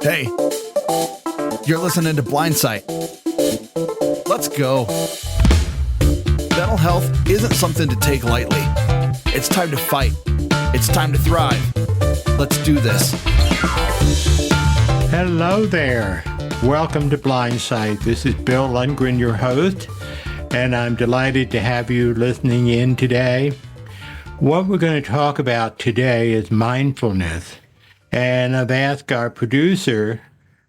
Hey, you're listening to Blindsight. Let's go. Mental health isn't something to take lightly. It's time to fight. It's time to thrive. Let's do this. Hello there. Welcome to Blindsight. This is Bill Lundgren, your host, and I'm delighted to have you listening in today. What we're going to talk about today is mindfulness. And I've asked our producer,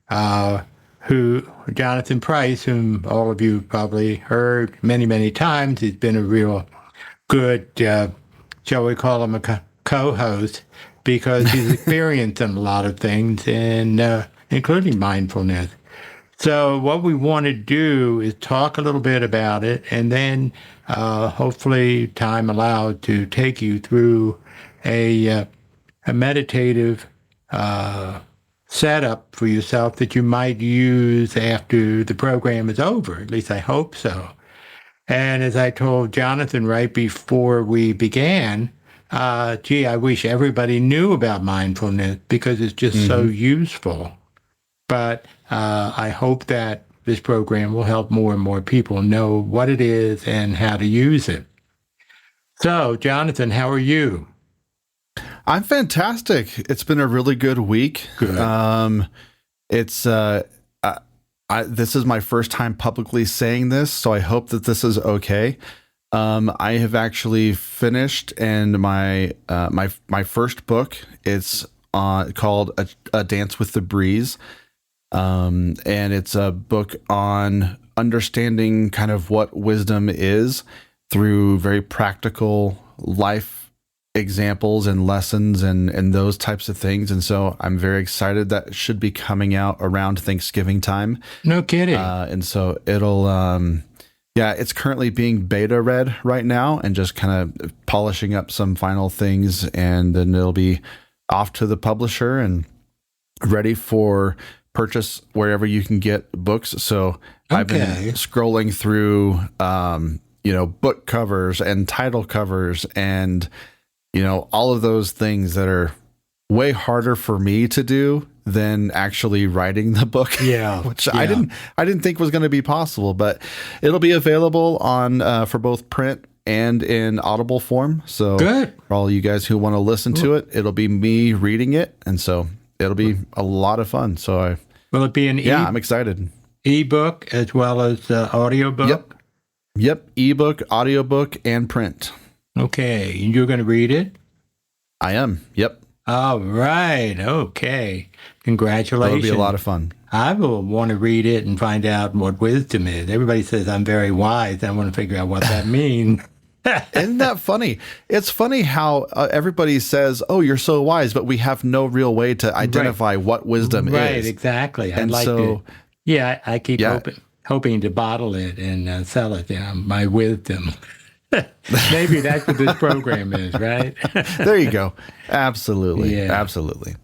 Jonathan Price, whom all of you probably heard many, many times. He's been a real good, shall we call him a co-host, because he's experienced in a lot of things, and including mindfulness. So what we want to do is talk a little bit about it, and then hopefully time allowed to take you through a meditative setup for yourself that you might use after the program is over. At least I hope so. And as I told Jonathan right before we began, I wish everybody knew about mindfulness because it's just so useful. But I hope that this program will help more and more people know what it is and how to use it. So, Jonathan, how are you? I'm fantastic. It's been a really good week. Good. This is my first time publicly saying this, so I hope that this is okay. I have actually finished and my first book. It's called A Dance with the Breeze, and it's a book on understanding kind of what wisdom is through very practical life examples and lessons and those types of things. And so I'm very excited. That should be coming out around Thanksgiving time. No kidding. And so it'll, it's currently being beta read right now and just kind of polishing up some final things. And then it'll be off to the publisher and ready for purchase wherever you can get books. So I've been scrolling through, book covers and title covers and, all of those things that are way harder for me to do than actually writing the book. Yeah. I didn't think was going to be possible, but it'll be available on for both print and in Audible form. So good. For all you guys who want to listen to it, it'll be me reading it. And so it'll be a lot of fun. So will it be an I'm excited. Ebook as well as audiobook? Yep. Ebook, audiobook, and print. Okay. You're going to read it? I am. Yep. All right. Okay. Congratulations. It'll be a lot of fun. I will want to read it and find out what wisdom is. Everybody says I'm very wise. I want to figure out what that means. Isn't that funny? It's funny how everybody says, "Oh, you're so wise," but we have no real way to identify what wisdom is. Right, exactly. I'd like to. Yeah, I keep hoping to bottle it and sell it. My wisdom. Maybe that's what this program is, right? There you go. Absolutely. Yeah. Absolutely.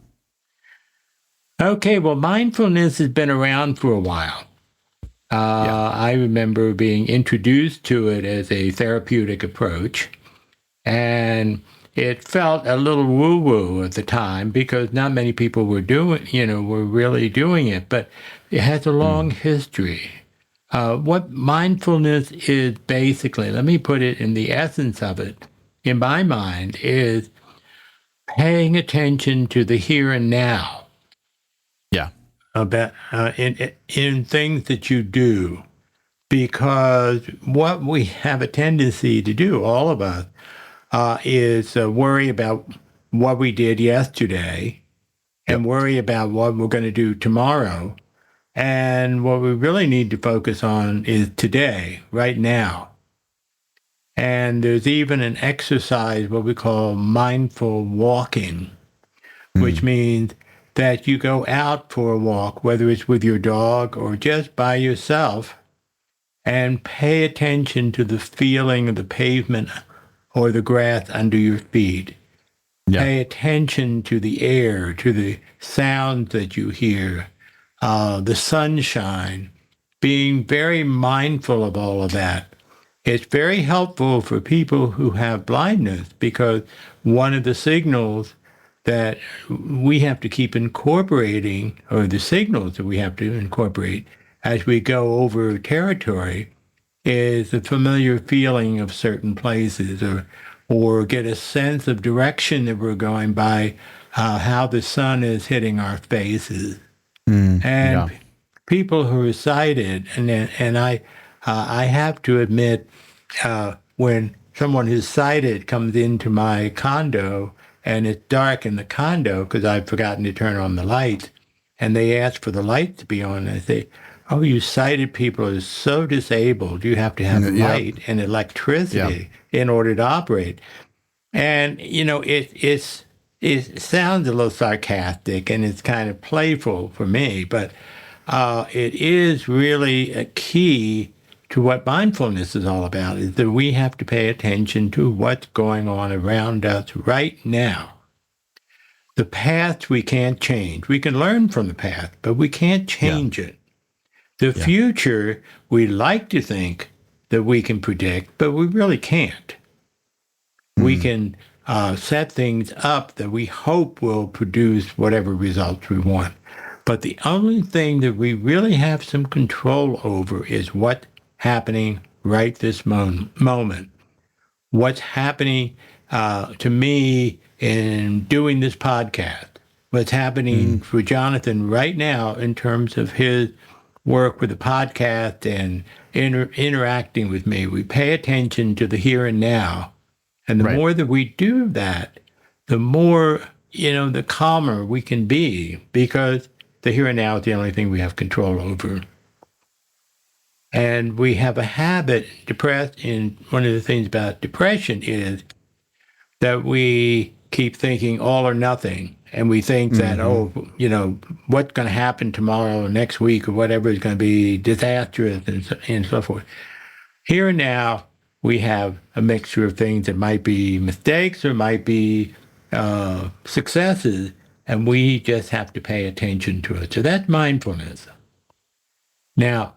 Okay, well, mindfulness has been around for a while. I remember being introduced to it as a therapeutic approach, and it felt a little woo-woo at the time because not many people were really doing it, but it has a long history. What mindfulness is basically, let me put it in the essence of it, in my mind, is paying attention to the here and now. Yeah. About in things that you do, because what we have a tendency to do, all of us, is worry about what we did yesterday and worry about what we're going to do tomorrow. And what we really need to focus on is today, right now. And there's even an exercise, what we call mindful walking, which means that you go out for a walk, whether it's with your dog or just by yourself, and pay attention to the feeling of the pavement or the grass under your feet. Yeah. Pay attention to the air, to the sounds that you hear. The sunshine, being very mindful of all of that. It's very helpful for people who have blindness because one of the signals that we have to keep incorporating, or the signals that we have to incorporate as we go over territory, is the familiar feeling of certain places, or get a sense of direction that we're going by, how the sun is hitting our faces. And Yeah. people who are sighted, and I have to admit, when someone who's sighted comes into my condo and it's dark in the condo because I've forgotten to turn on the lights, and they ask for the light to be on, I say, "Oh, you sighted people are so disabled. You have to have Yep. light and electricity in order to operate." And it sounds a little sarcastic and it's kind of playful for me, but it is really a key to what mindfulness is all about, is that we have to pay attention to what's going on around us right now. The past we can't change. We can learn from the past, but we can't change it. The future, we like to think that we can predict, but we really can't. We can set things up that we hope will produce whatever results we want. But the only thing that we really have some control over is what's happening right this moment. What's happening to me in doing this podcast. What's happening for Jonathan right now in terms of his work with the podcast and interacting with me. We pay attention to the here and now. And the more that we do that, the more, the calmer we can be, because the here and now is the only thing we have control over. And we have a habit, one of the things about depression is that we keep thinking all or nothing. And we think that, what's going to happen tomorrow or next week or whatever is going to be disastrous and so forth. Here and now, we have a mixture of things that might be mistakes or might be successes, and we just have to pay attention to it. So that's mindfulness. Now,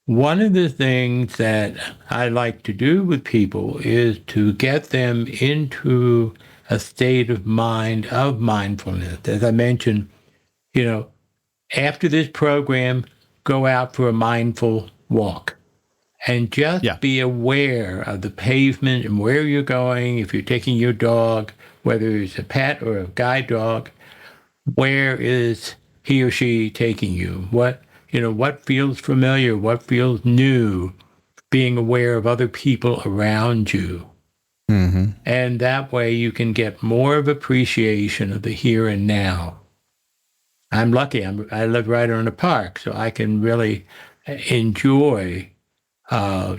one of the things that I like to do with people is to get them into a state of mind of mindfulness. As I mentioned, after this program, go out for a mindful walk. And just be aware of the pavement and where you're going. If you're taking your dog, whether it's a pet or a guide dog, where is he or she taking you? What feels familiar? What feels new? Being aware of other people around you. And that way you can get more of appreciation of the here and now. I'm lucky. I live right on a park, so I can really enjoy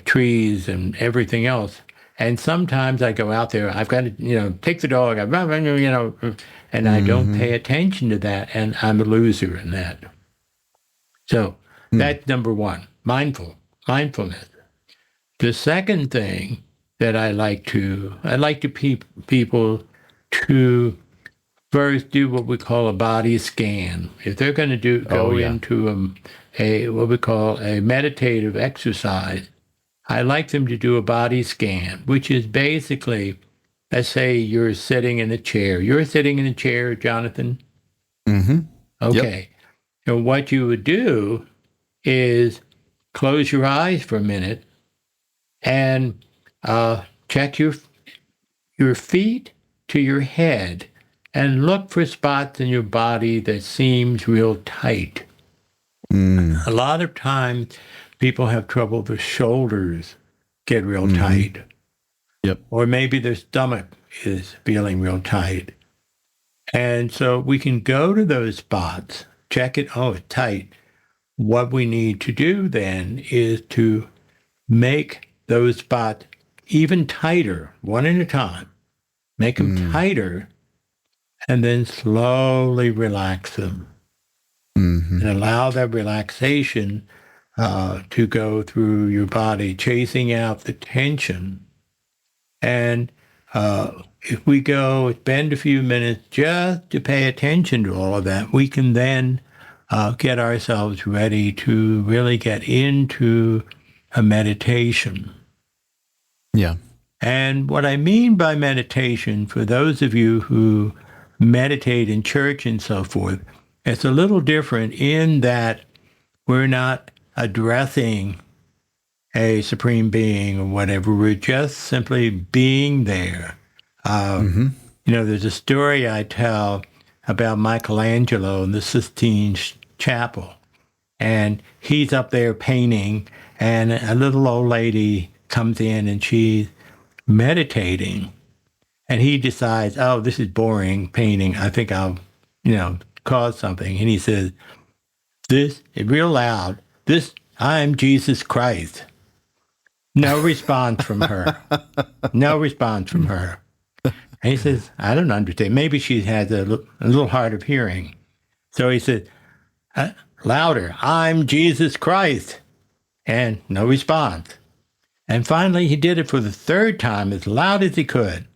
trees and everything else. And sometimes I go out there, I've got to, take the dog, and I don't pay attention to that, and I'm a loser in that. So that's number one, mindfulness. The second thing that I like people to first do what we call a body scan. If they're going to go into what we call a meditative exercise, I like them to do a body scan, which is basically, let's say you're sitting in a chair. You're sitting in a chair, Jonathan? Okay. So what you would do is close your eyes for a minute and check your feet to your head and look for spots in your body that seems real tight. A lot of times people have trouble, the shoulders get real tight. Or maybe their stomach is feeling real tight. And so we can go to those spots, check it, it's tight. What we need to do then is to make those spots even tighter, one at a time. Make them tighter, and then slowly relax them. And allow that relaxation to go through your body, chasing out the tension. And if we spend a few minutes just to pay attention to all of that, we can then get ourselves ready to really get into a meditation. And what I mean by meditation, for those of you who meditate in church and so forth. It's a little different in that we're not addressing a supreme being or whatever. We're just simply being there. There's a story I tell about Michelangelo in the Sistine Chapel. And he's up there painting, and a little old lady comes in and she's meditating. And he decides, oh, this is boring painting. I think I'll, cause something. And he says, real loud, I'm Jesus Christ. No response from her. No response from her. And he says, I don't understand. Maybe she has a little hard of hearing. So he said, louder, I'm Jesus Christ. And no response. And finally, he did it for the third time as loud as he could.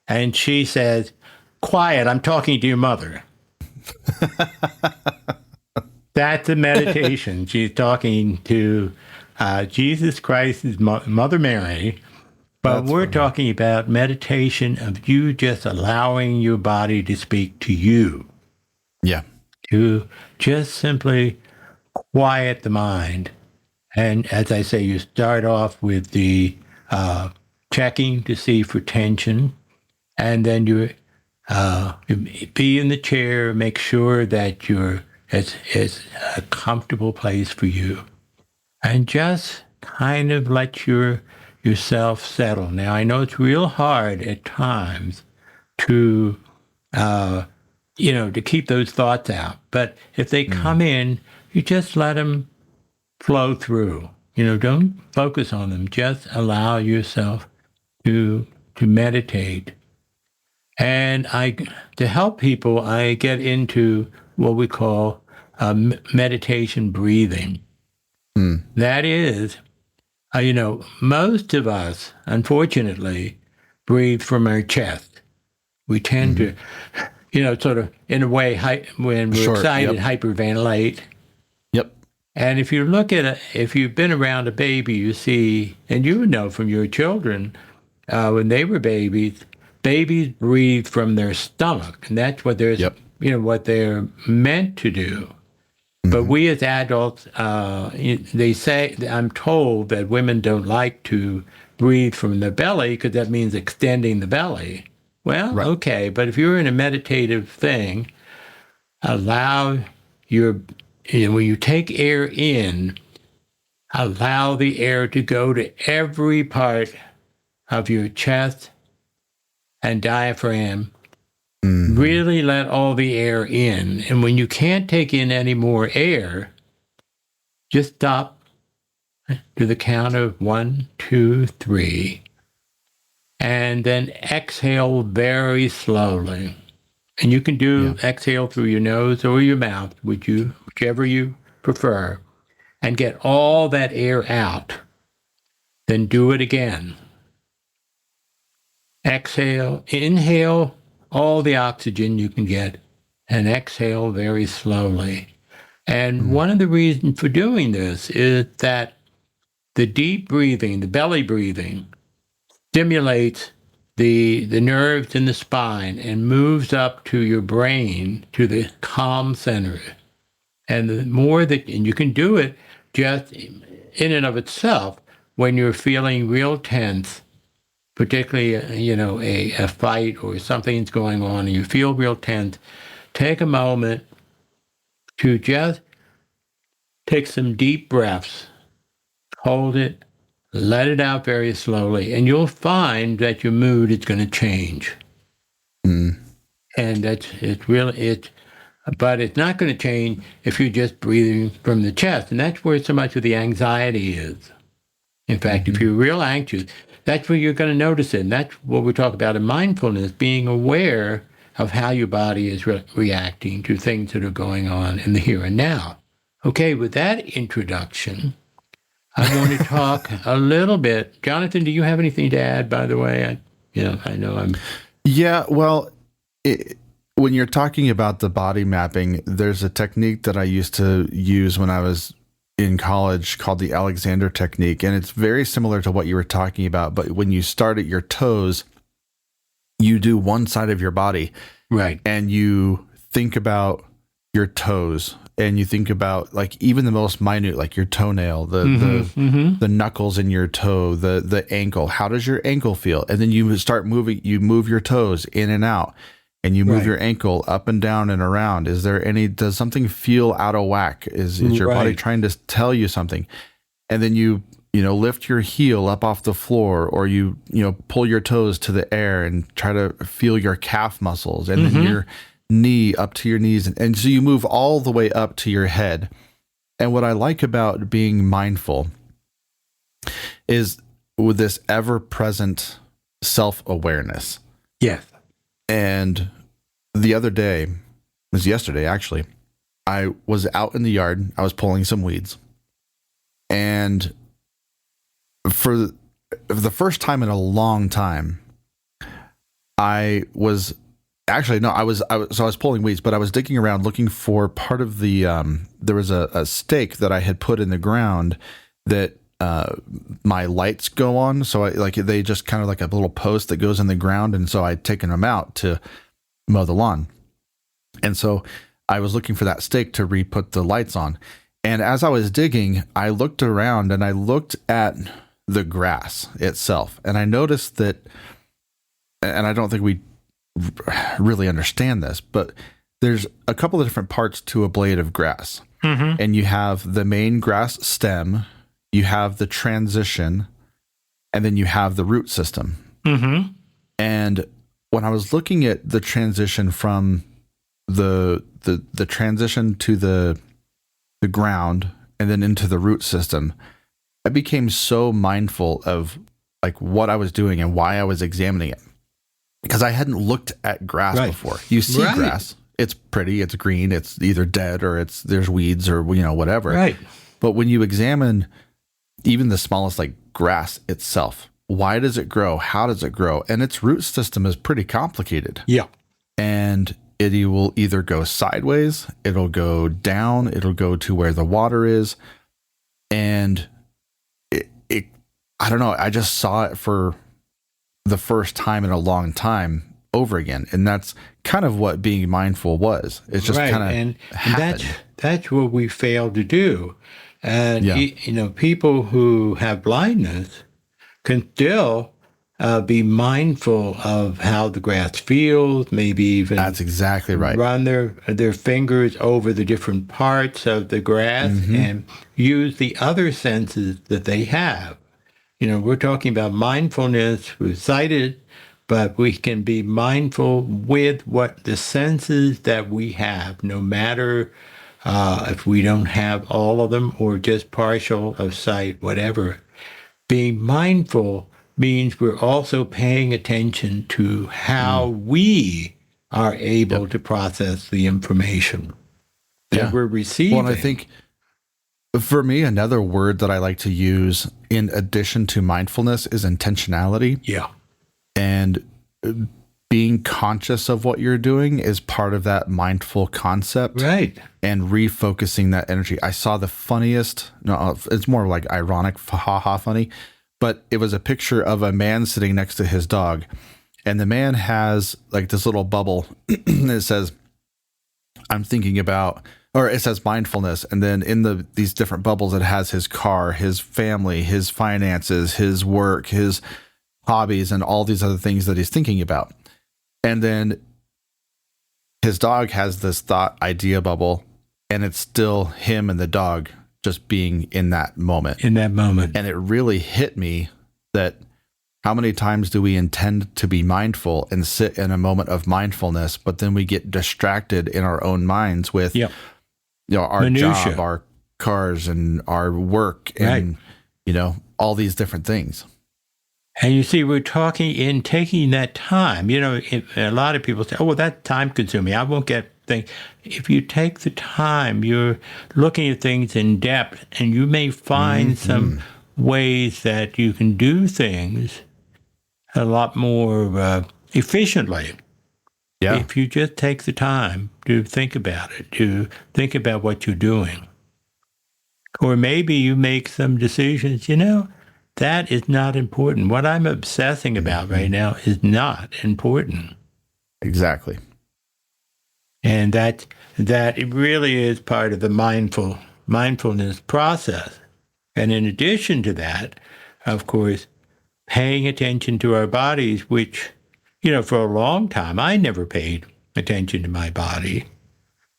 And she says, quiet, I'm talking to your mother. That's a meditation. She's talking to Jesus Christ's Mother Mary. But we're talking about meditation of you just allowing your body to speak to you. Yeah. To just simply quiet the mind. And as I say, you start off with the checking to see for tension. And then you be in the chair, make sure that it's a comfortable place for you. And just kind of let yourself settle. Now, I know it's real hard at times to keep those thoughts out. But if they come in, you just let them flow through. Don't focus on them. Just allow yourself to meditate. And to help people, I get into what we call meditation breathing. That is, most of us, unfortunately, breathe from our chest. We tend to, sort of, in a way, when we're excited, hyperventilate. Yep. And if you look at if you've been around a baby, you see, and you would know from your children, when they were babies breathe from their stomach, and that's what what they're meant to do. But we as adults, they say, I'm told that women don't like to breathe from the belly because that means extending the belly. Well, okay, but if you're in a meditative thing, allow when you take air in, allow the air to go to every part of your chest and diaphragm. Really let all the air in. And when you can't take in any more air, just stop to the count of 1, 2, 3, and then exhale very slowly. And you can exhale through your nose or your mouth, whichever you prefer, and get all that air out. Then do it again. Exhale, inhale all the oxygen you can get, and exhale very slowly. And one of the reasons for doing this is that the deep breathing, the belly breathing, stimulates the nerves in the spine and moves up to your brain, to the calm center. And the more and you can do it just in and of itself when you're feeling real tense, particularly, a fight or something's going on and you feel real tense, take a moment to just take some deep breaths, hold it, let it out very slowly, and you'll find that your mood is going to change. And but it's not going to change if you're just breathing from the chest. And that's where so much of the anxiety is. In fact, if you're real anxious, that's where you're going to notice it. And that's what we talk about in mindfulness, being aware of how your body is reacting to things that are going on in the here and now. Okay, with that introduction, I want to talk a little bit. Jonathan, do you have anything to add, by the way? I know I'm... Yeah, well, when you're talking about the body mapping, there's a technique that I used to use when I was in college called the Alexander technique. And it's very similar to what you were talking about. But when you start at your toes, you do one side of your body Right. and you think about your toes, and you think about like even the most minute, like your toenail, the knuckles in your toe, the ankle. How does your ankle feel? And then you start moving. You move your toes in and out, and you move your ankle up and down and around. Does something feel out of whack? Is your body trying to tell you something? And then you lift your heel up off the floor, or you pull your toes to the air and try to feel your calf muscles, and then your knee up to your knees. And so you move all the way up to your head. And what I like about being mindful is with this ever-present self-awareness. Yes. And the other day, it was yesterday actually, I was out in the yard. I was pulling some weeds. And for the first time in a long time, I was pulling weeds, but I was digging around looking for part of the, there was a stake that I had put in the ground that my lights go on. So they just kind of like a little post that goes in the ground. And so I'd taken them out to mow the lawn. And so I was looking for that stake to re-put the lights on. And as I was digging, I looked around and I looked at the grass itself. And I noticed that, and I don't think we really understand this, but there's a couple of different parts to a blade of grass. And you have the main grass stem, you have the transition, and then you have the root system. And when I was looking at the transition from the transition to the ground and then into the root system, I became so mindful of like what I was doing and why I was examining it, because I hadn't looked at grass before. You see grass, it's pretty, it's green, it's either dead or there's weeds or whatever. Right. But when you examine even the smallest like grass itself, why does it grow? How does it grow? And its root system is pretty complicated. Yeah. And it will either go sideways, it'll go down, it'll go to where the water is. And I don't know, I just saw it for the first time in a long time over again. And that's kind of what being mindful was. It's just kind of happened. That's what we fail to do. And, people who have blindness can still be mindful of how the grass feels, maybe even that's exactly right. Run their fingers over the different parts of the grass and use the other senses that they have. We're talking about mindfulness, we've cited, but we can be mindful with what the senses that we have, no matter if we don't have all of them or just partial of sight, whatever. Being mindful means we're also paying attention to how we are able to process the information that we're receiving. Well, and I think for me, another word that I like to use in addition to mindfulness is intentionality. Yeah. And being conscious of what you're doing is part of that mindful concept. Right. And refocusing that energy. I saw the funniest, it's more like ironic, ha-ha funny, but it was a picture of a man sitting next to his dog. And the man has like this little bubble that says, I'm thinking about, or it says mindfulness. And then in these different bubbles, it has his car, his family, his finances, his work, his hobbies, and all these other things that he's thinking about. And then his dog has this thought idea bubble, and it's still him and the dog just being in that moment. In that moment. And it really hit me that how many times do we intend to be mindful and sit in a moment of mindfulness, but then we get distracted in our own minds with our minutia. Job, our cars, and our work, and all these different things. And you see, we're talking in taking that time. A lot of people say, "Oh, well, that's time consuming. I won't get things." If you take the time, you're looking at things in depth, and you may find some ways that you can do things a lot more efficiently. Yeah. If you just take the time to think about it, to think about what you're doing. Or maybe you make some decisions, that is not important. What I'm obsessing about right now is not important. Exactly. And that it really is part of the mindfulness process. And in addition to that, of course, paying attention to our bodies, which, for a long time, I never paid attention to my body.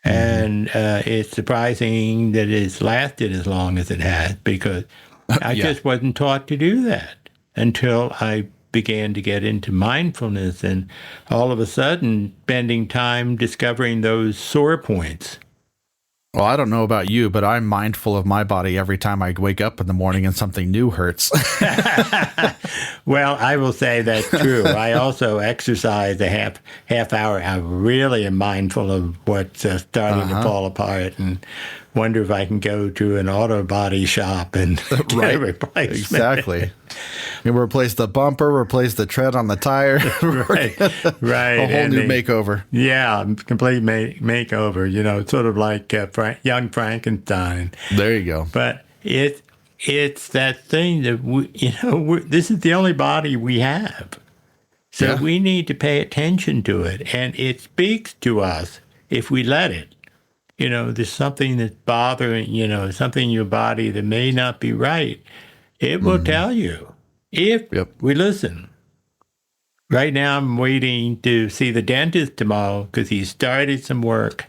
And it's surprising that it's lasted as long as it has, because I just wasn't taught to do that until I began to get into mindfulness, and all of a sudden spending time discovering those sore points. Well, I don't know about you, but I'm mindful of my body every time I wake up in the morning and something new hurts. Well, I will say that's true. I also exercise a half hour. I really am mindful of what's starting to fall apart, and wonder if I can go to an auto body shop and get a replacement. Exactly. You replace the bumper, replace the tread on the tire. Right. A whole new makeover. Yeah, complete makeover. Sort of like young Frankenstein. There you go. But it's that thing that this is the only body we have, so we need to pay attention to it, and it speaks to us if we let it. There's something that's bothering, something in your body that may not be right. It will tell you if we listen. Right now, I'm waiting to see the dentist tomorrow because he started some work,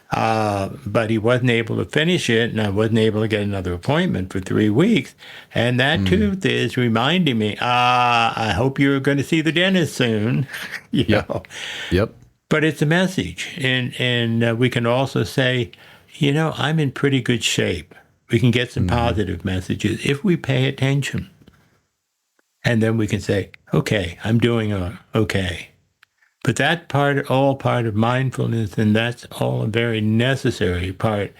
but he wasn't able to finish it, and I wasn't able to get another appointment for 3 weeks. And that tooth is reminding me, I hope you're going to see the dentist soon. Yep. But it's a message. And we can also say, I'm in pretty good shape. We can get some positive messages if we pay attention. And then we can say, okay, I'm doing okay. But that's all part of mindfulness, and that's all a very necessary part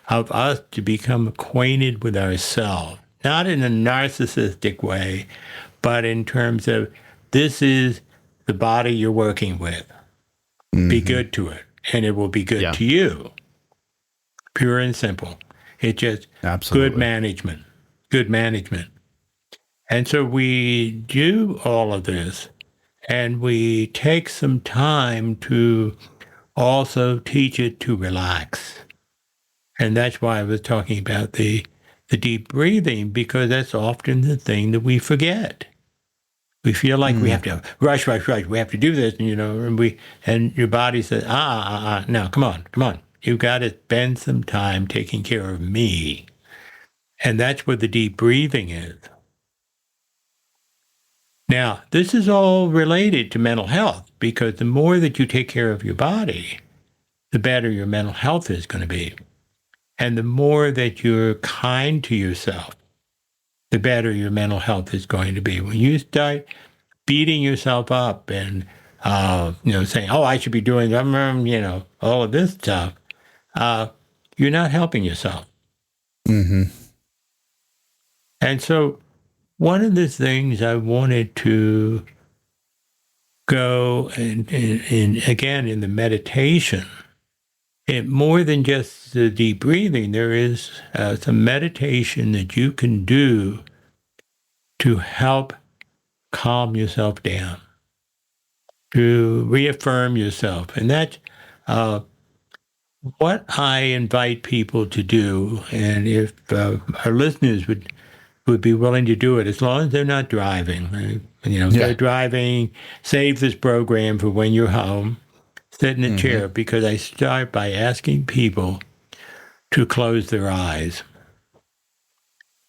of us to become acquainted with ourselves. Not in a narcissistic way, but in terms of this is the body you're working with. Be good to it, and it will be good to you. Pure and simple. It's just good management. And so we do all of this, and we take some time to also teach it to relax. And that's why I was talking about the deep breathing, because that's often the thing that we forget. We feel like we have to rush. We have to do this, and your body says, no, come on. You've got to spend some time taking care of me. And that's what the deep breathing is. Now, this is all related to mental health, because the more that you take care of your body, the better your mental health is going to be. And the more that you're kind to yourself, the better your mental health is going to be. When you start beating yourself up and, saying, I should be doing, all of this stuff, you're not helping yourself. And so one of the things I wanted to go and again, in the meditation, more than just the deep breathing, there is some meditation that you can do to help calm yourself down, to reaffirm yourself. And that's what I invite people to do. And if our listeners would be willing to do it, as long as they're not driving. If they're driving, save this program for when you're home. Sit in a chair, because I start by asking people to close their eyes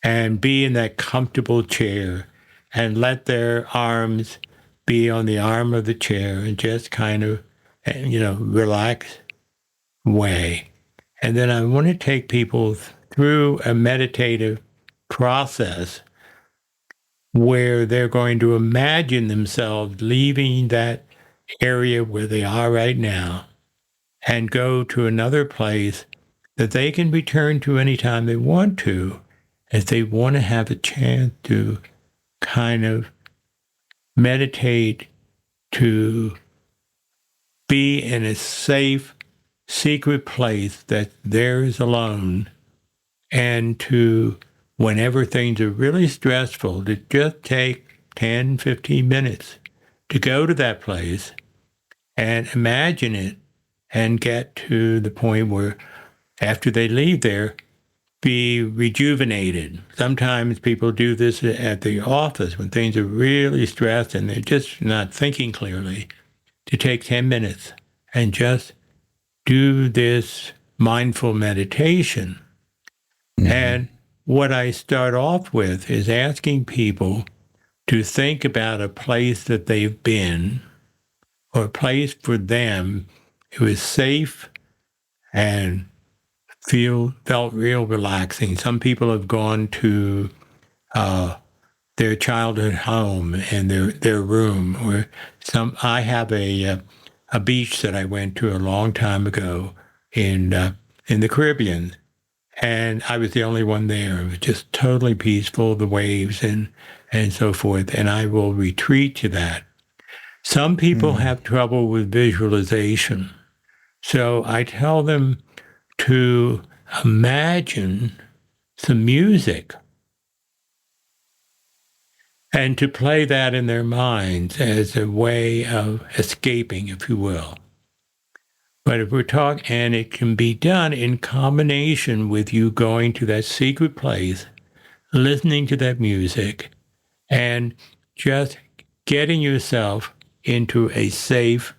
and be in that comfortable chair and let their arms be on the arm of the chair and just kind of, relax way. And then I want to take people through a meditative process where they're going to imagine themselves leaving that area where they are right now and go to another place that they can return to anytime they want to, if they want to have a chance to kind of meditate, to be in a safe, secret place that theirs alone, and to, whenever things are really stressful, to just take 10, 15 minutes to go to that place and imagine it and get to the point where after they leave there, be rejuvenated. Sometimes people do this at the office when things are really stressed and they're just not thinking clearly, to take 10 minutes and just do this mindful meditation. And what I start off with is asking people to think about a place that they've been, or a place for them it was safe and felt real relaxing. Some people have gone to their childhood home and their room, or I have a beach that I went to a long time ago in the Caribbean, and I was the only one there. It was just totally peaceful, the waves and so forth. And I will retreat to that. Some people have trouble with visualization. So I tell them to imagine some music and to play that in their minds as a way of escaping, if you will. But if we're talking, and it can be done in combination with you going to that secret place, listening to that music, and just getting yourself into a safe,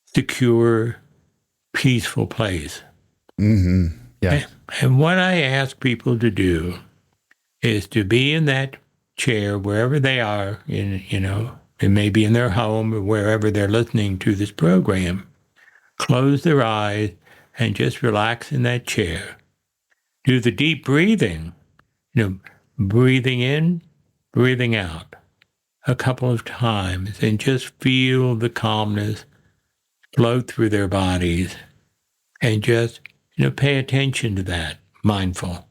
secure, peaceful place. Yeah. And what I ask people to do is to be in that chair wherever they are, it may be in their home or wherever they're listening to this program. Close their eyes and just relax in that chair. Do the deep breathing, breathing in, breathing out a couple of times, and just feel the calmness flow through their bodies, and just, pay attention to that, mindful.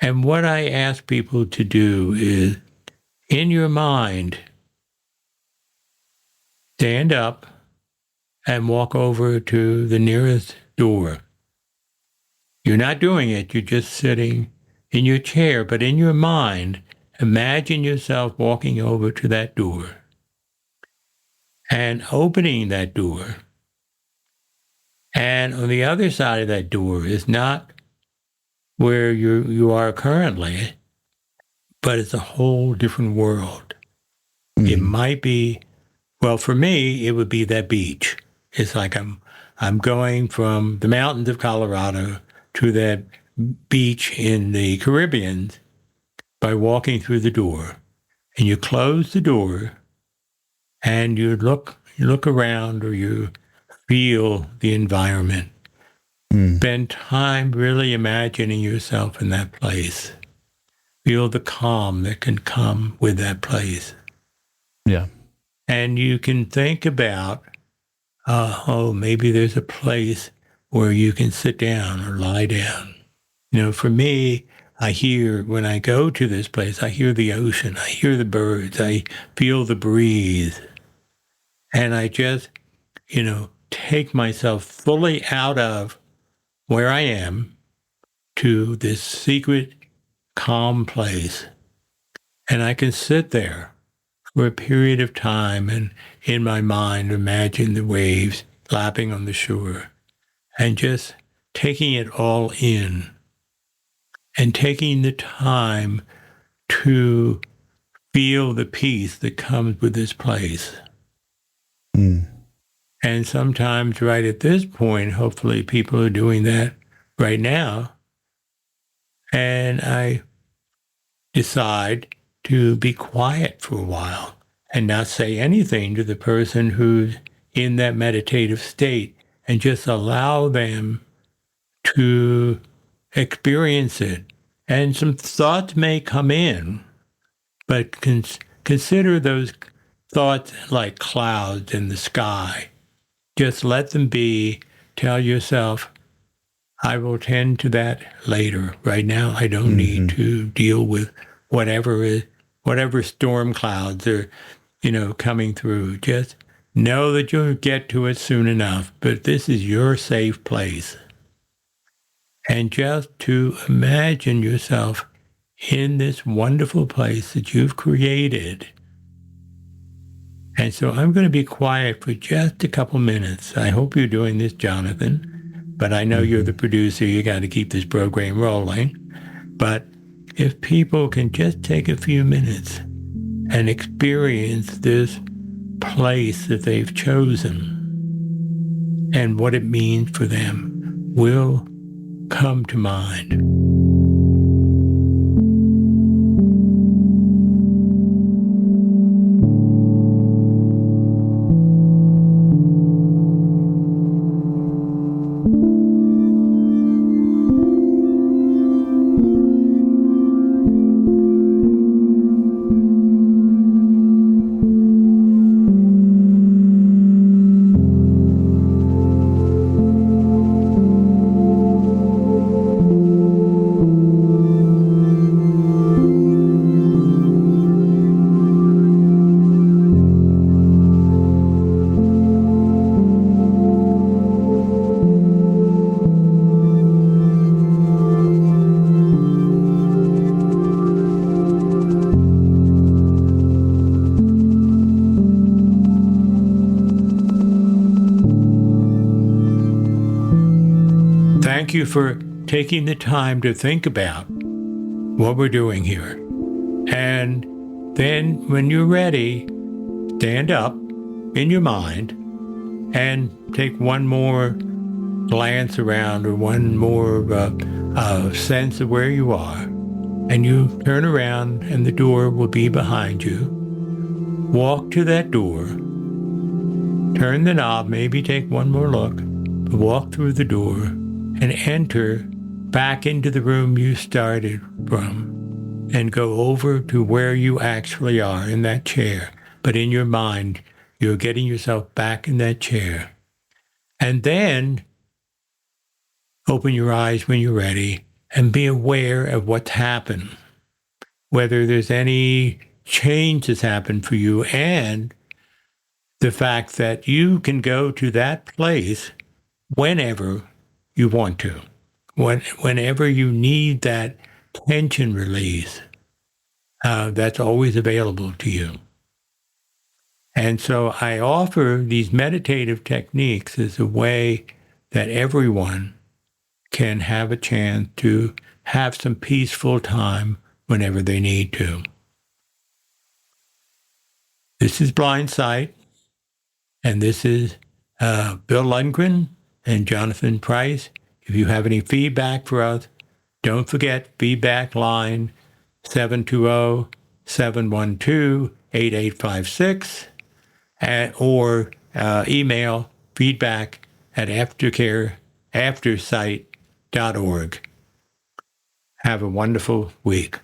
And what I ask people to do is, in your mind, stand up and walk over to the nearest door. You're not doing it, you're just sitting in your chair, but in your mind, imagine yourself walking over to that door and opening that door. And on the other side of that door is not where you are currently, but it's a whole different world. It might be, well, for me, it would be that beach. It's like I'm going from the mountains of Colorado to that beach in the Caribbean by walking through the door. And you close the door and you look around, or you feel the environment. Spend time really imagining yourself in that place. Feel the calm that can come with that place. Yeah. And you can think about, maybe there's a place where you can sit down or lie down. For me, when I go to this place, I hear the ocean, I hear the birds, I feel the breeze. And I just, take myself fully out of where I am to this secret, calm place. And I can sit there for a period of time and in my mind imagine the waves lapping on the shore and just taking it all in and taking the time to feel the peace that comes with this place. And sometimes right at this point, hopefully people are doing that right now. And I decide to be quiet for a while and not say anything to the person who's in that meditative state, and just allow them to experience it. And some thoughts may come in, but consider those thoughts like clouds in the sky. Just let them be. Tell yourself, I will tend to that later. Right now, I don't need to deal with whatever storm clouds are, coming through. Just know that you'll get to it soon enough, but this is your safe place. And just to imagine yourself in this wonderful place that you've created, And so I'm going to be quiet for just a couple minutes. I hope you're doing this, Jonathan, but I know you're the producer. You got to keep this program rolling. But if people can just take a few minutes and experience this place that they've chosen and what it means for them will come to mind. Thank you for taking the time to think about what we're doing here. And then when you're ready, stand up in your mind and take one more glance around or one more sense of where you are. And you turn around and the door will be behind you. Walk to that door. Turn the knob, maybe take one more look. Walk through the door and enter back into the room you started from and go over to where you actually are in that chair. But in your mind, you're getting yourself back in that chair. And then open your eyes when you're ready and be aware of what's happened, whether there's any change that's happened for you, and the fact that you can go to that place whenever you want to, whenever you need that tension release, that's always available to you. And so I offer these meditative techniques as a way that everyone can have a chance to have some peaceful time whenever they need to. This is Blindsight, and this is Bill Lundgren and Jonathan Price. If you have any feedback for us, don't forget feedback line 720-712-8856 or email feedback@aftersight.org. Have a wonderful week.